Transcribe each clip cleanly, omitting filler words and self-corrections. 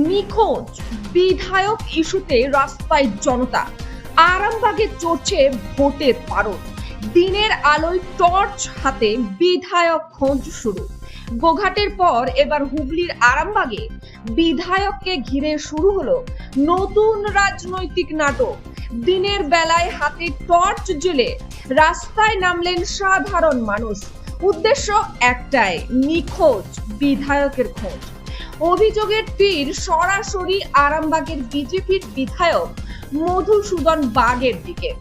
নিখোঁজ বিধায়ক ইস্যুতে রাস্তায় জনতা। আরামবাগে চড়ছে ভোটের পারদ। দিনের আলোয় টর্চ হাতে বিধায়ক খোঁজ শুরু। গোঘাটের পর এবার হুগলির আরামবাগে বিধায়ককে ঘিরে শুরু হলো নতুন রাজনৈতিক নাটক। দিনের বেলায় হাতে টর্চ জ্বেলে রাস্তায় নামলেন সাধারণ মানুষ। উদ্দেশ্য একটাই, নিখোঁজ বিধায়কের খোঁজ। অভিযোগের তীর সরাসরি আরামবাগের বিজেপির বিধায়ক মধুসূদন বাগের দিকে।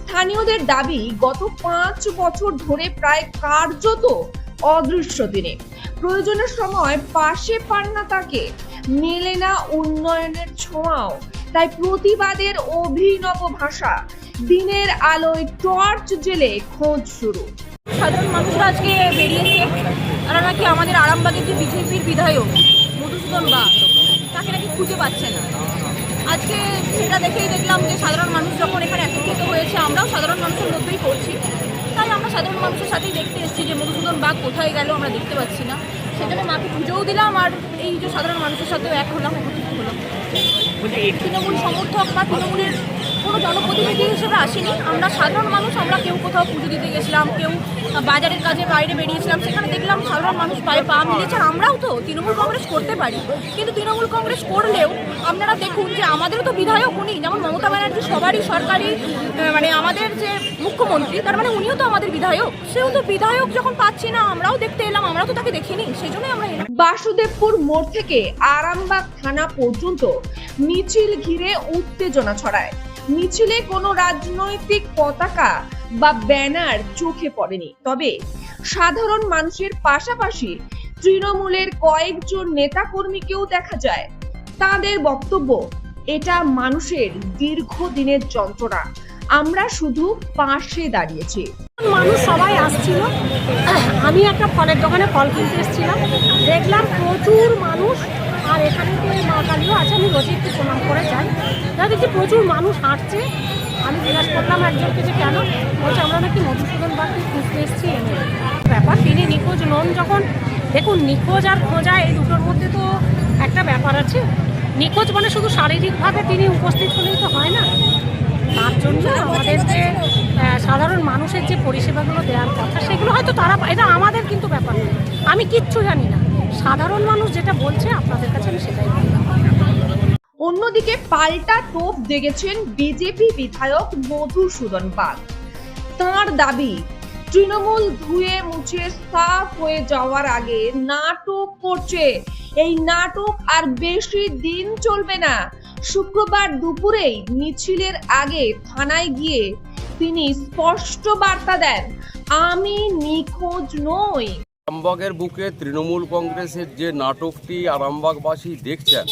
স্থানীয়দের দাবি, গত 5 বছর ধরে প্রায় কার্যত অদৃশ্য তিনি। প্রয়োজনের সময় পাশে পান না তাকে, মেলে না উন্নয়নের ছোঁয়াও। তাই প্রতিবাদের অভিনব ভাষা, দিনের আলোয় টর্চ জেলে খোঁজ শুরু। সাধারণ মানুষরা আজকে বেরিয়েছে, তারা নাকি আমাদের আরামবাগের যে বিজেপির বিধায়ক মধুসূদন বাগ, তাকে নাকি খুঁজে পাচ্ছে না। আজকে সেটা দেখেই দেখলাম যে সাধারণ মানুষ যখন এখানে একত্রিত হয়েছে, আমরাও সাধারণ মানুষের মধ্যেই পড়ছি, তাই আমরা সাধারণ মানুষের সাথেই দেখতে এসেছি যে মধুসূদন বাগ কোথায় গেল আমরা দেখতে পাচ্ছি না। সেজন্য মাকে পুজোও দিলাম, আর এই যে সাধারণ মানুষের সাথেও এক হলাম, একত্রিত হলাম। তৃণমূল সমর্থক বা তৃণমূলের কোনো জনপ্রতিনিধি হিসেবে আসেনি, আমরা সাধারণ মানুষ। আমরা কেউ কোথাও পুজো দিতে গেছিলাম, কেউ বাজারের কাজে বাইরে বেরিয়েছিলাম, সেখানে দেখলাম সাধারণ মানুষ পায়ে পা মিলেছে। আর আমরাও তো তৃণমূল কংগ্রেস করতে পারি, কিন্তু তৃণমূল কংগ্রেস করলেও আপনারা দেখুন যে আমাদেরও তো বিধায়ক উনি, যেমন মমতা ব্যানার্জি সবারই সরকারি মানে আমাদের যে মুখ্যমন্ত্রী, তার মানে উনিও তো আমাদের বিধায়ক। সেও তো বিধায়ক যখন পাচ্ছি না, আমরাও দেখতে এলাম, আমরাও তো তাকে দেখিনি, সেই জন্যই আমরা এলাম। বাসুদেবপুর মোড় থেকে আরামবাগ থানা পর্যন্ত মিছিল ঘিরে উত্তেজনা ছড়ায়। মিছিলে কোনো রাজনৈতিক পতাকা বা ব্যানার চোখে পড়েনি, তবে সাধারণ মানুষের পাশাপাশি তৃণমূলের কয়েকজন নেতাকর্মীকেও দেখা যায়। তাদের বক্তব্য, এটা মানুষের দীর্ঘদিনের যন্ত্রণা, আমরা শুধু পাশে দাঁড়িয়েছি। মানুষ সবাই আসছিল, আমি একটা ফলের দোকানে ফল কিনতে এসেছিলাম, দেখলাম প্রচুর মানুষ। আর এখানে তো মা কালীও আছে, আমি রোজই একটু প্রণাম করে যাই। দেখছি প্রচুর মানুষ হাঁটছে। আমি জিজ্ঞাসা করলাম একজনকে যে কেন, বলছে আমরা নাকি মধুসূদন বাগকে খুঁজতে এসেছি। ব্যাপার, তিনি নিখোঁজ নন। যখন দেখুন, নিখোঁজ আর খোঁজা এই দুটোর মধ্যে তো একটা ব্যাপার আছে। নিখোঁজ মানে শুধু শারীরিকভাবে তিনি উপস্থিত হলেই তো হয় না, তার জন্য আমাদের যে সাধারণ মানুষের যে পরিষেবাগুলো দেওয়ার কথা, সেগুলো হয়তো তারা, এটা আমাদের কিন্তু ব্যাপার নেই। আমি কিচ্ছু জানি না, সাধারণ মানুষ যেটা বলছে আপনাদের কাছে আমি সেটাই বললাম। অন্যদিকে পাল্টা তোপ দেগেছেন বিজেপি বিধায়ক মধুসূদন বাগ। তাঁর দাবি, তৃণমূল ধুয়ে মুছে সাফ হয়ে যাওয়ার আগে নাটক করছে। এই নাটক আর বেশি দিন চলবে না। শুক্রবার দুপুরেই মিছিলের আগে থানায় গিয়ে তিনি স্পষ্ট বার্তা দেন, আমি নিখোঁজ নই। আরামবাগের বুকে তৃণমূল কংগ্রেসের যে নাটকটি আরামবাগবাসী দেখছেন,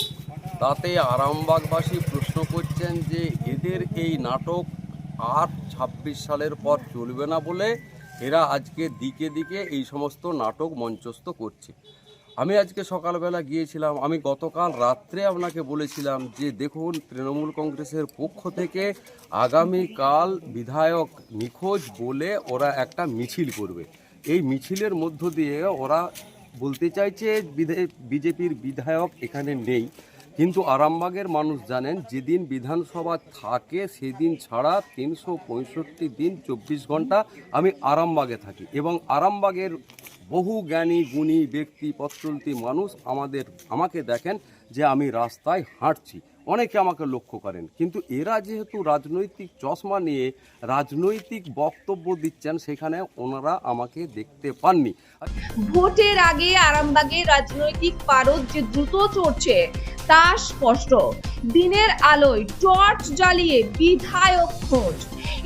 তাতে আরামবাগবাসী প্রশ্ন করছেন যে এদের এই নাটক আর 26 সালের পর চলবে না বলে এরা আজকে দিকে দিকে এই সমস্ত নাটক মঞ্চস্থ করছে। আমি আজকে সকালবেলা গিয়েছিলাম, আমি গতকাল রাত্রে আপনাকে বলেছিলাম যে দেখুন, তৃণমূল কংগ্রেসের পক্ষ থেকে আগামীকাল বিধায়ক নিখোঁজ বলে ওরা একটা মিছিল করবে। এই মিছিলের মধ্য দিয়ে ওরা বলতে চাইছে বিজেপির বিধায়ক এখানে নেই, কিন্তু আরামবাগের মানুষ জানেন যেদিন বিধানসভা থাকে সেদিন ছাড়া 365 দিন 24 ঘন্টা আমি আরামবাগে থাকি, এবং আরামবাগের বহু জ্ঞানী গুণী ব্যক্তি পথচলতি মানুষ আমাকে দেখেন যে আমি রাস্তায় হাঁটছি, অনেকে আমাকে লক্ষ্য করেন। কিন্তু এরা যেহেতু রাজনৈতিক চশমা নিয়ে রাজনৈতিক বক্তব্য দিচ্ছেন, সেখানে ওনারা আমাকে দেখতে পাননি। ভোটের আগে আরামবাগে রাজনৈতিক পারদ যে দ্রুত চড়ছে তা স্পষ্ট। দিনের আলোয় টর্চ জ্বালিয়ে বিধায়ক খোঁজ।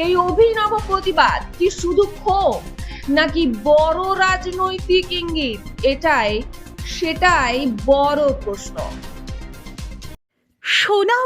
এই অভিনব প্রতিবাদ কি শুধু ক্ষোভ নাকি বড় রাজনৈতিক ইঙ্গিত? সেটাই বড় প্রশ্ন। সোনা